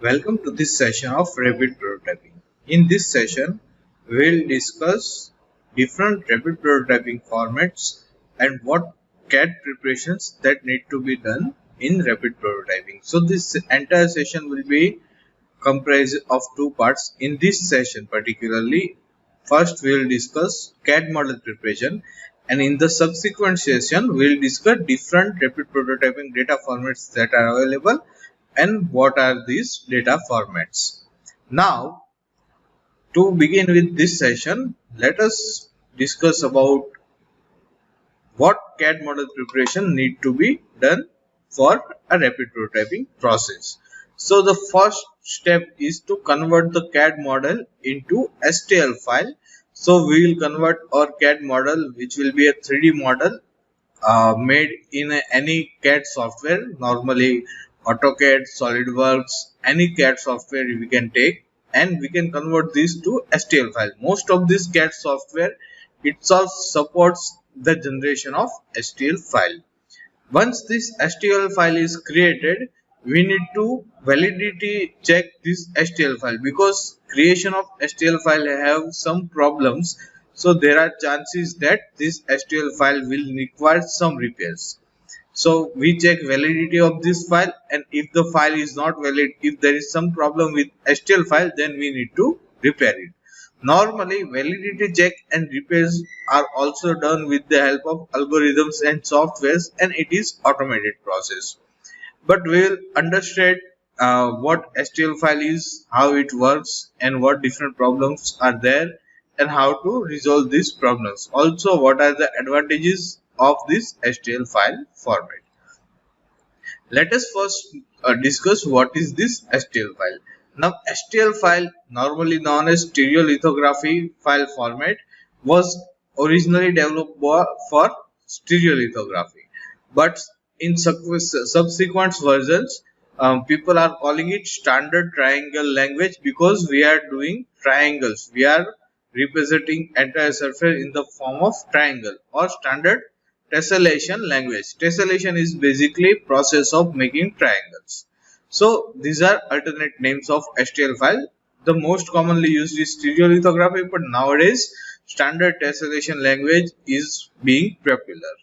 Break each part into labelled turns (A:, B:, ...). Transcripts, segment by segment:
A: Welcome to this session of rapid prototyping. In this session, we will discuss different rapid prototyping formats and what CAD preparations that need to be done in rapid prototyping. So this entire session will be comprised of two parts. In this session particularly, first we will discuss CAD model preparation, and in the subsequent session we will discuss different rapid prototyping data formats that are available and what are these data formats. Now, to begin with this session, let us discuss about what CAD model preparation need to be done for a rapid prototyping process. So the first step is to convert the CAD model into HTL file. So we will convert our CAD model, which will be a 3D model made in any CAD software, normally AutoCAD, SolidWorks, any CAD software we can take, and we can convert this to HTL file. Most of this CAD software itself supports the generation of HTL file. Once this HTL file is created, we need to validity check this HTL file, because creation of HTL file have some problems. So there are chances that this HTL file will require some repairs. So we check validity of this file, and if the file is not valid, if there is some problem with HTL file, then we need to repair it. Normally validity check and repairs are also done with the help of algorithms and softwares, and it is automated process. But we will understand what HTL file is, how it works, and what different problems are there, and how to resolve these problems. Also, what are the advantages of this HTL file format. Let us first discuss what is this HTL file. Now, HTL file, normally known as stereolithography file format, was originally developed for stereolithography, but in subsequent versions, people are calling it standard triangle language, because we are doing triangles. We are representing entire surface in the form of triangle, or standard tessellation language. Tessellation is basically process of making triangles. So these are alternate names of HTL file. The most commonly used is stereolithography, but nowadays standard tessellation language is being popular.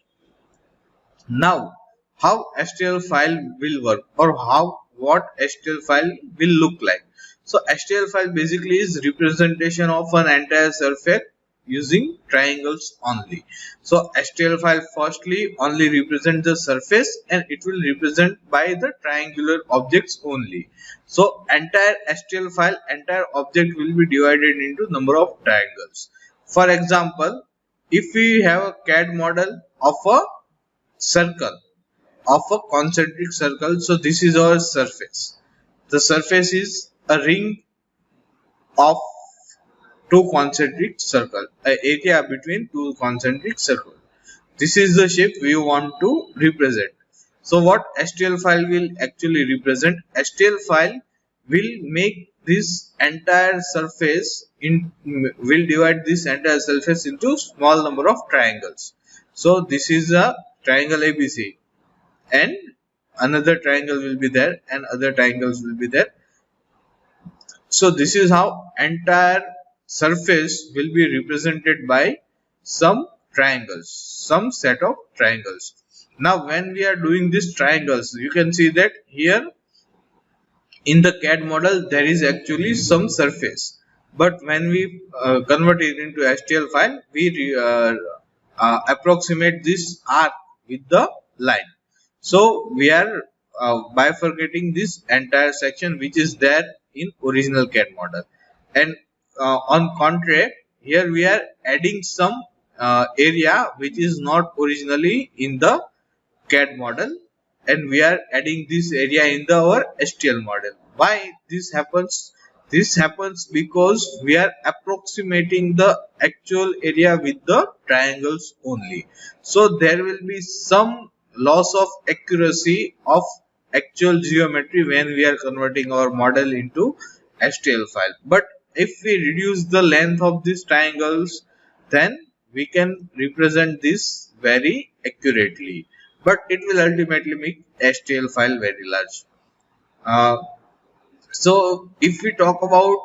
A: Now, how HTL file will work, or what HTL file will look like. So HTL file basically is representation of an entire surface using triangles only. So HTL file firstly only represent the surface, and it will represent by the triangular objects only. So entire HTL file, entire object will be divided into number of triangles. For example, if we have a CAD model of a circle, of a concentric circle, so this is our surface. The surface is a ring of two concentric circle, an area between two concentric circles. This is the shape we want to represent. So what HTL file will actually represent? HTL file will make this entire surface will divide this entire surface into small number of triangles. So this is a triangle ABC, and another triangle will be there, and other triangles will be there. So this is how entire surface will be represented by some triangles, some set of triangles. Now when we are doing these triangles, you can see that here in the CAD model there is actually some surface, but when we convert it into HTL file, we approximate this arc with the line. So we are bifurcating this entire section which is there in original CAD model, and on contrary, here we are adding some area which is not originally in the CAD model, and we are adding this area in our HTL model. Why this happens? This happens because we are approximating the actual area with the triangles only. So there will be some loss of accuracy of actual geometry when we are converting our model into HTL file. But if we reduce the length of these triangles, then we can represent this very accurately, but it will ultimately make HTL file very large. So if we talk about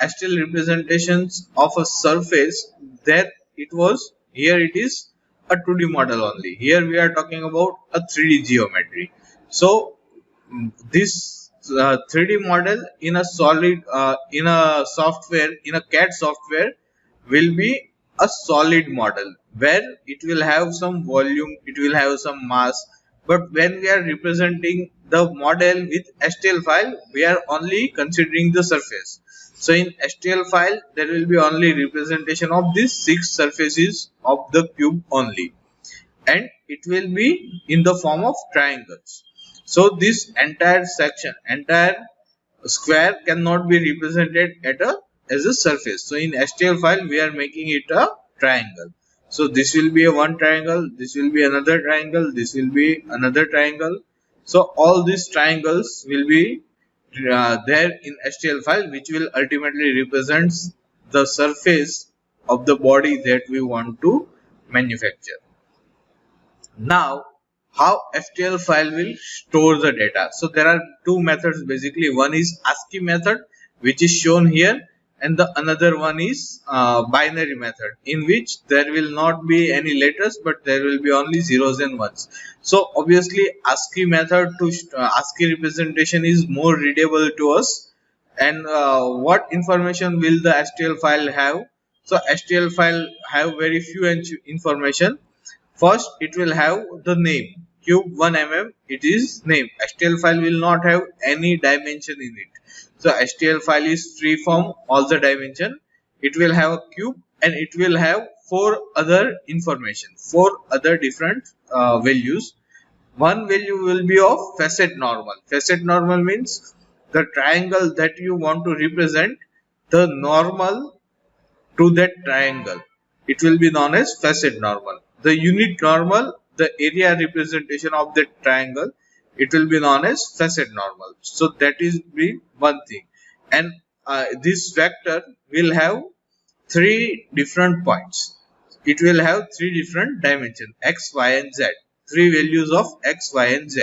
A: HTL representations of a surface, there it was, here it is a 2D model only. Here we are talking about a 3D geometry. So this 3D model in a solid in a software, in a CAD software, will be a solid model where it will have some volume, it will have some mass. But when we are representing the model with HTL file, we are only considering the surface. So in HTL file, there will be only representation of these 6 surfaces of the cube only, and it will be in the form of triangles. So this entire section, entire square cannot be represented at a as a surface. So in HTL file we are making it a triangle. So this will be a one triangle, this will be another triangle, this will be another triangle. So all these triangles will be there in HTL file, which will ultimately represents the surface of the body that we want to manufacture. Now, how HTL file will store the data? So there are two methods basically. One is ASCII method, which is shown here, and the another one is binary method, in which there will not be any letters, but there will be only zeros and ones. So obviously ASCII method to ASCII representation is more readable to us. And what information will the HTL file have? So HTL file have very few information. First, it will have the name cube 1 mm. It is name. HTL file will not have any dimension in it. So HTL file is free from all the dimension. It will have a cube and it will have 4 other information, 4 other different values. One value will be of facet normal. Facet normal means the triangle that you want to represent, the normal to that triangle. It will be known as facet normal. The unit normal, the area representation of that triangle, it will be known as facet normal. So that is be one thing. And this vector will have 3 different points. It will have 3 different dimensions, x, y and z. 3 values of x, y and z.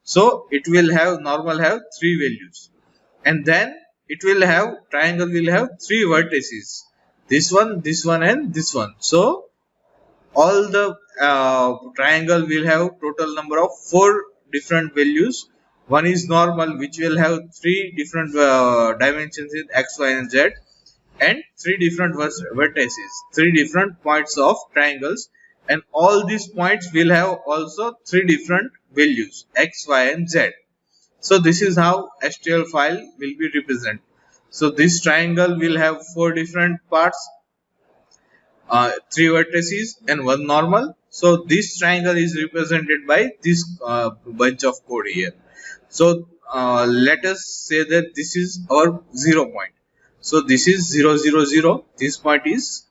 A: So it will have, normal have 3 values. And then it will have, triangle will have 3 vertices. This one and this one. So all the triangle will have total number of 4 different values. One is normal, which will have 3 different dimensions in x, y and z, and 3 different vertices, 3 different points of triangles, and all these points will have also 3 different values x, y and z. So this is how HTL file will be represented. So this triangle will have 4 different parts, 3 vertices and 1 normal. So this triangle is represented by this bunch of code here. So let us say that this is our 0 point. So this is 0 0 0. This point is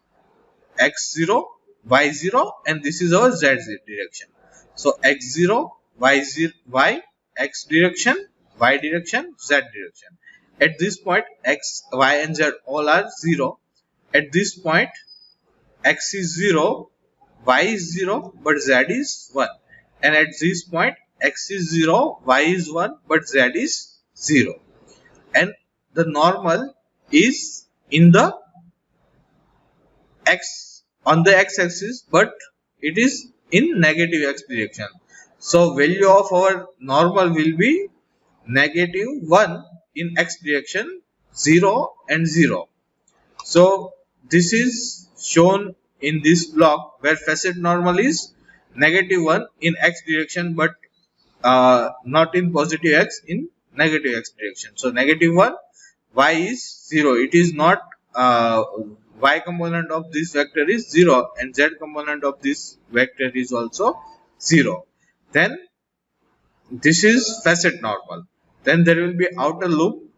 A: x0, y0, and this is our z direction. So x0, y0, y, x direction, y direction, z direction. At this point, x, y and z all are 0. At this point, x is 0, y is 0, but z is 1. And at this point, x is 0, y is 1, but z is 0. And the normal is in the x, on the x-axis, but it is in negative x direction. So value of our normal will be negative 1 in x direction, 0 and 0. So this is shown in this block where facet normal is negative 1 in x direction, but not in positive x, in negative x direction. So negative 1, y is 0. It is not y component of this vector is 0 and z component of this vector is also 0. Then this is facet normal. Then there will be outer loop,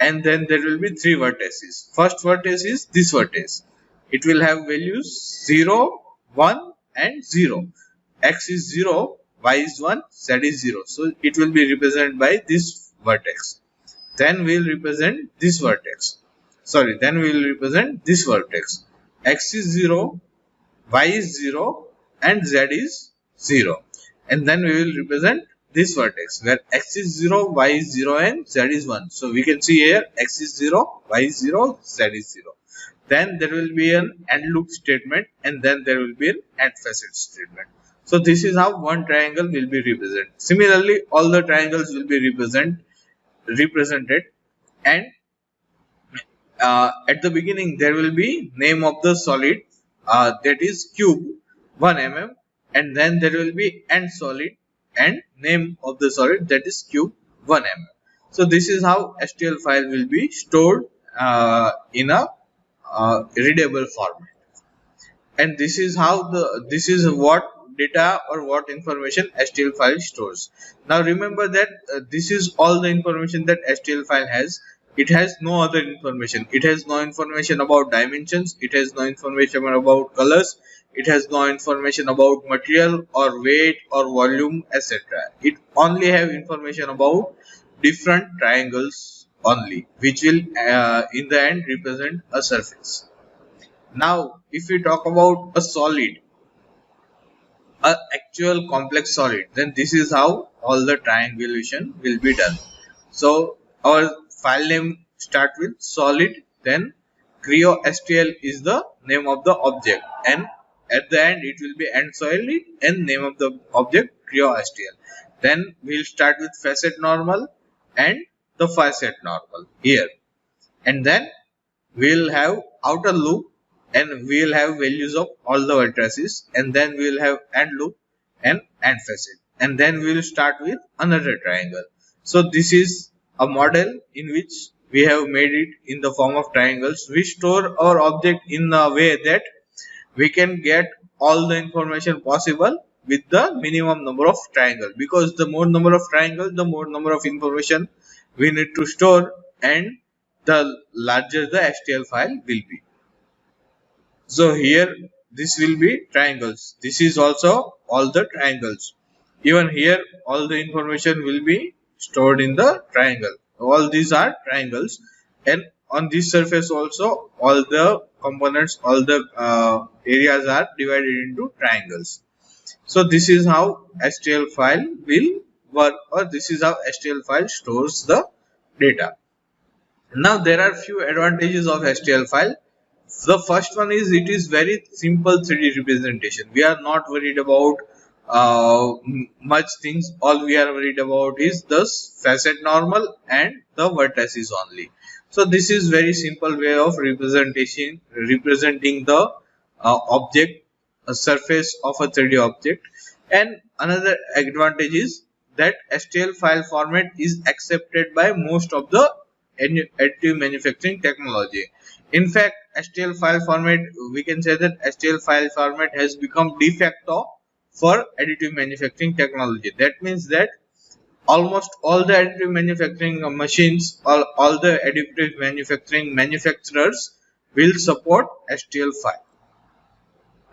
A: and then there will be 3 vertices. First vertex is this vertex. It will have values 0, 1 and 0. X is 0, y is 1, z is 0. So it will be represented by this vertex. Then we will represent this vertex. Sorry, then we will represent this vertex. X is 0, y is 0 and z is 0. And then we will represent this vertex where x is 0, y is 0 and z is 1. So we can see here x is 0, y is 0, z is 0. Then there will be an AND loop statement, and then there will be an AND facet statement. So this is how one triangle will be represented. Similarly, all the triangles will be represented, and at the beginning there will be name of the solid, that is cube 1 mm, and then there will be end solid and name of the solid, that is cube 1 mm. So this is how HTL file will be stored in a readable format, and this is how this is what data or what information HTL file stores. Now remember that this is all the information that HTL file has. It has no other information. It has no information about dimensions. It has no information about colors. It has no information about material or weight or volume, etc. It only have information about different triangles only, which will in the end represent a surface. Now, if we talk about a solid, a actual complex solid, then this is how all the triangulation will be done. So our file name start with solid, then Creo STL is the name of the object, and at the end it will be end solid and name of the object Creo STL. Then we'll start with facet normal and the facet normal here, and then we'll have outer loop, and we'll have values of all the vertices, and then we'll have end loop and end facet, and then we'll start with another triangle. So this is a model in which we have made it in the form of triangles. We store our object in a way that we can get all the information possible with the minimum number of triangles, because the more number of triangles, the more number of information we need to store, and the larger the HTL file will be. So here this will be triangles. This is also all the triangles. Even here all the information will be stored in the triangle. All these are triangles, and on this surface also all the components, all the areas are divided into triangles. So this is how HTL file will work, or this is how HTL file stores the data. Now there are few advantages of HTL file. The first one is it is very simple 3D representation. We are not worried about much things. All we are worried about is the facet normal and the vertices only. So this is very simple way of representing the object, a surface of a 3D object. And another advantage is that HTL file format is accepted by most of the additive manufacturing technology. In fact, HTL file format, we can say that HTL file format has become de facto for additive manufacturing technology. That means that almost all the additive manufacturing machines, all the additive manufacturing manufacturers will support HTL file.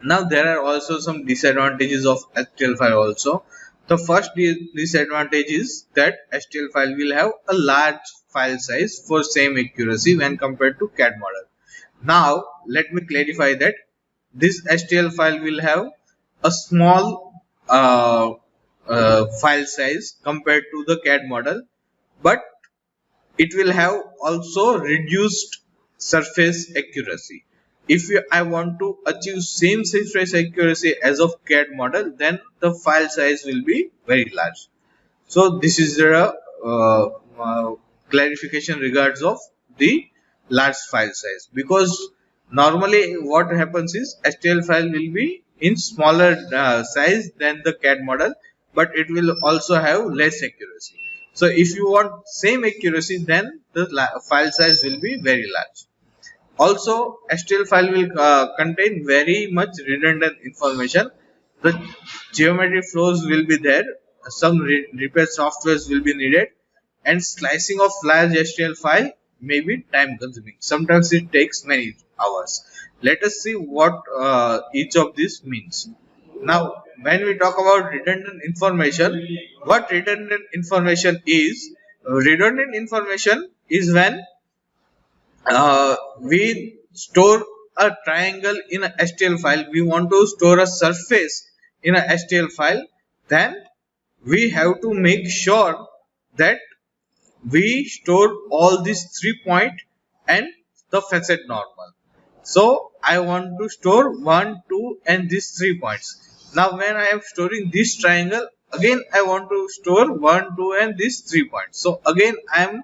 A: Now there are also some disadvantages of HTL file also. The first disadvantage is that HTL file will have a large file size for same accuracy when compared to CAD model. Now let me clarify that this HTL file will have a small file size compared to the CAD model, but it will have also reduced surface accuracy. If I want to achieve same surface accuracy as of CAD model, then the file size will be very large. So this is the clarification regards of the large file size, because normally what happens is HTL file will be in smaller size than the CAD model, but it will also have less accuracy. So if you want same accuracy, then the file size will be very large. Also, HTL file will contain very much redundant information. The geometry flows will be there, some repair softwares will be needed, and slicing of large HTL file may be time consuming. Sometimes it takes many hours. Let us see what each of these means. Now, when we talk about redundant information, what redundant information is? Redundant information is when we store a triangle in a HTL file. We want to store a surface in a HTL file. Then we have to make sure that we store all these 3 point and the facet normal. So I want to store 1, 2 and these 3 points. Now when I am storing this triangle, again I want to store 1, 2 and these 3 points. So again I am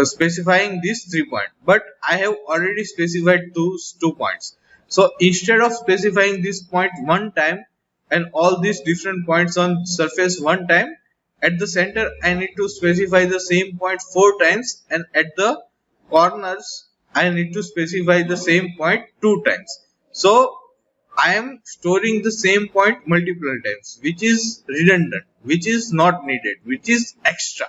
A: specifying this 3 point, but I have already specified those 2 points. So instead of specifying this point one time and all these different points on surface one time, at the center I need to specify the same point 4 times, and at the corners I need to specify the same point 2 times. So I am storing the same point multiple times, which is redundant, which is not needed, which is extra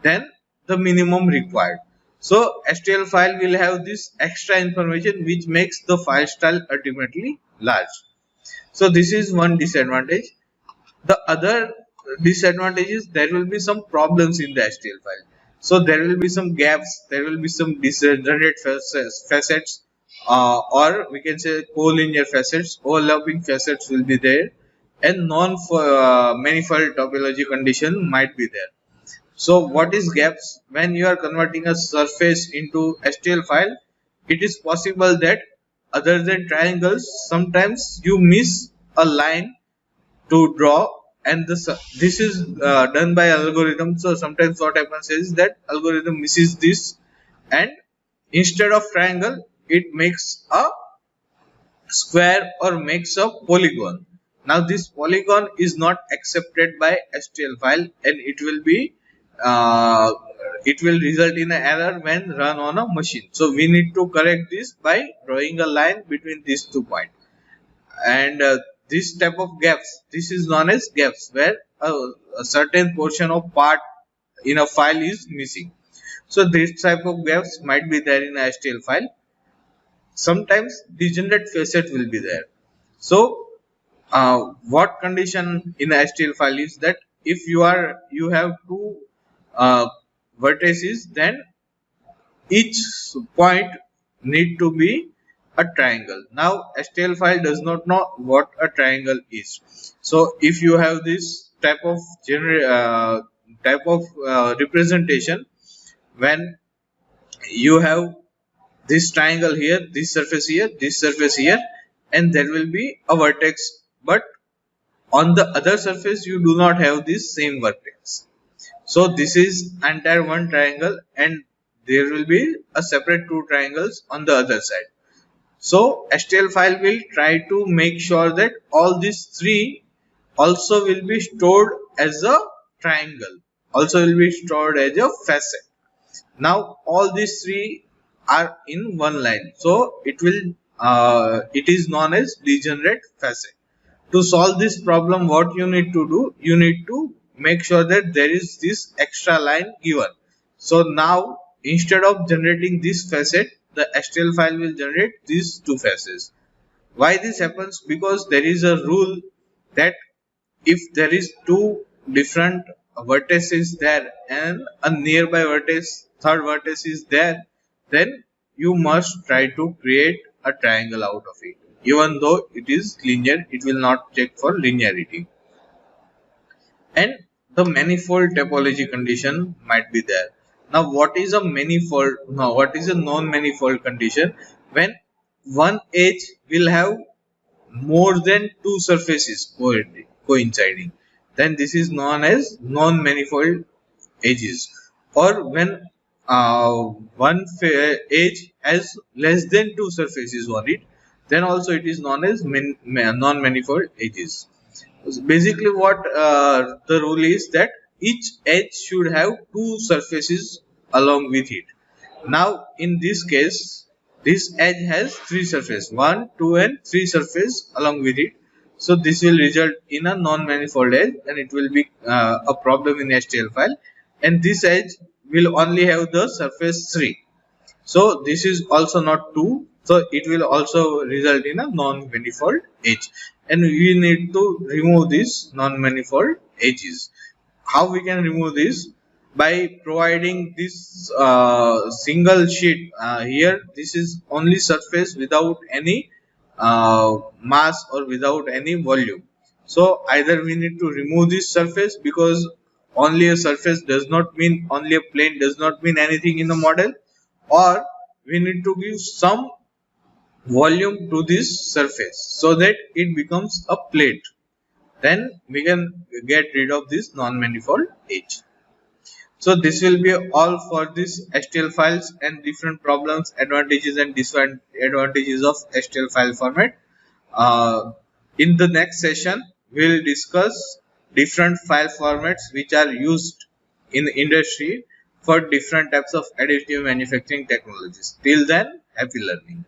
A: than the minimum required. So HTL file will have this extra information which makes the file style ultimately large. So this is one disadvantage. The other disadvantage is there will be some problems in the HTL file. So there will be some gaps, there will be some degenerate facets, or we can say collinear facets, overlapping facets will be there, and non-manifold topology condition might be there. So what is gaps? When you are converting a surface into HTL file, it is possible that other than triangles, sometimes you miss a line to draw, and this is done by algorithm. So sometimes what happens is that algorithm misses this, and instead of triangle it makes a square or makes a polygon. Now this polygon is not accepted by HTL file, and uh, it will result in an error when run on a machine. So we need to correct this by drawing a line between these 2 points. And this type of gaps, this is known as gaps, where a certain portion of part in a file is missing. So this type of gaps might be there in a HTL file. Sometimes degenerate facet will be there. So what condition in a HTL file is that if you have two uh, vertices, then each point need to be a triangle. Now HTL file does not know what a triangle is. So if you have this type of representation, when you have this triangle here, this surface here, this surface here, and there will be a vertex, but on the other surface you do not have this same vertex. So this is entire one triangle, and there will be a separate two triangles on the other side. So HTL file will try to make sure that all these three also will be stored as a triangle, also will be stored as a facet. Now all these three are in one line, so it is known as degenerate facet. To solve this problem, what you need to do, you need to make sure that there is this extra line given. So now instead of generating this facet, the HTL file will generate these two faces. Why this happens? Because there is a rule that if there is two different vertices there and a nearby vertex, third vertex is there, then you must try to create a triangle out of it. Even though it is linear, it will not check for linearity. And the manifold topology condition might be there. Now what is a manifold? Now what is a non-manifold condition? When one edge will have more than two surfaces coinciding, then this is known as non-manifold edges. Or when one edge has less than two surfaces on it, then also it is known as non-manifold edges. So basically what the rule is that each edge should have two surfaces along with it. Now in this case, this edge has three surfaces, 1, 2 and 3 surfaces along with it. So this will result in a non-manifold edge, and it will be a problem in HTL file. And this edge will only have the surface 3. So this is also not 2. So it will also result in a non-manifold edge. And we need to remove these non-manifold edges. How we can remove this? By providing this single sheet here. This is only surface without any mass or without any volume. So either we need to remove this surface, because only a surface does not mean, only a plane does not mean anything in the model, or we need to give some volume to this surface so that it becomes a plate. Then we can get rid of this non-manifold edge. So this will be all for this HTL files and different problems, advantages and disadvantages of HTL file format. In the next session, we will discuss different file formats which are used in the industry for different types of additive manufacturing technologies. Till then, happy learning.